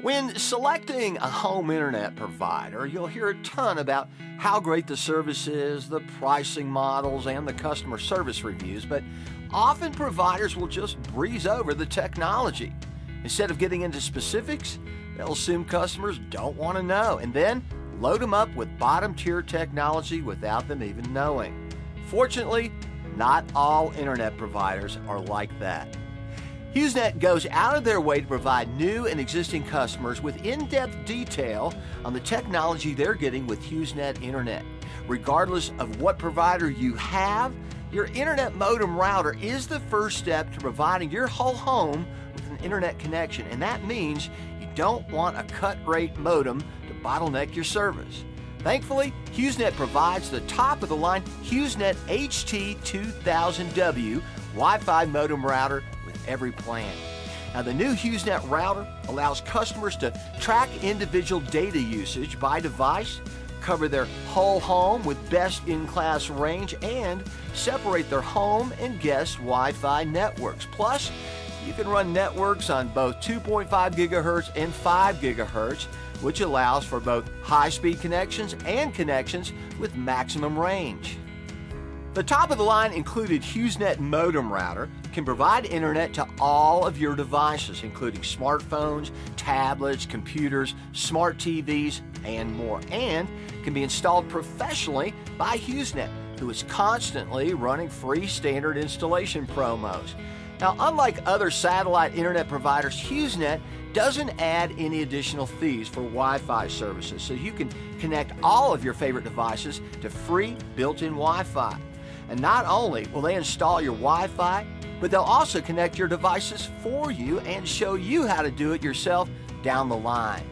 When selecting a home internet provider, you'll hear a ton about how great the service is, the pricing models, and the customer service reviews, but often providers will just breeze over the technology. Instead of getting into specifics, they'll assume customers don't want to know and then load them up with bottom-tier technology without them even knowing. Fortunately, not all internet providers are like that. HughesNet goes out of their way to provide new and existing customers with in-depth detail on the technology they're getting with HughesNet Internet. Regardless of what provider you have, your internet modem router is the first step to providing your whole home with an internet connection, and that means you don't want a cut-rate modem to bottleneck your service. Thankfully, HughesNet provides the top-of-the-line HughesNet HT2000W Wi-Fi modem router with every plan. Now, the new HughesNet router allows customers to track individual data usage by device, cover their whole home with best-in-class range, and separate their home and guest Wi-Fi networks. Plus, you can run networks on both 2.5 gigahertz and 5 gigahertz, which allows for both high-speed connections and connections with maximum range. The top-of-the-line included HughesNet modem router can provide internet to all of your devices, including smartphones, tablets, computers, smart TVs, and more, and can be installed professionally by HughesNet, who is constantly running free standard installation promos. Now, unlike other satellite internet providers, HughesNet doesn't add any additional fees for Wi-Fi services, so you can connect all of your favorite devices to free built-in Wi-Fi. And not only will they install your Wi-Fi, but they'll also connect your devices for you and show you how to do it yourself down the line.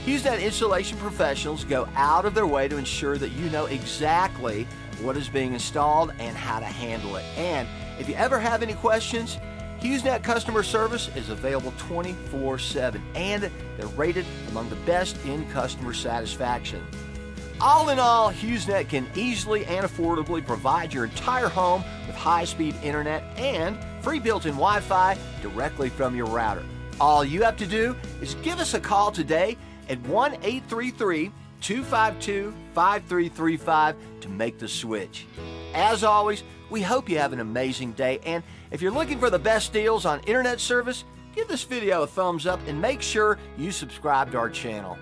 HughesNet installation professionals go out of their way to ensure that you know exactly what is being installed and how to handle it. And if you ever have any questions, HughesNet customer service is available 24/7, and they're rated among the best in customer satisfaction. All in all, HughesNet can easily and affordably provide your entire home with high-speed internet and free built-in Wi-Fi directly from your router. All you have to do is give us a call today at 1-833-252-5335 to make the switch. As always, we hope you have an amazing day, and if you're looking for the best deals on internet service, give this video a thumbs up and make sure you subscribe to our channel.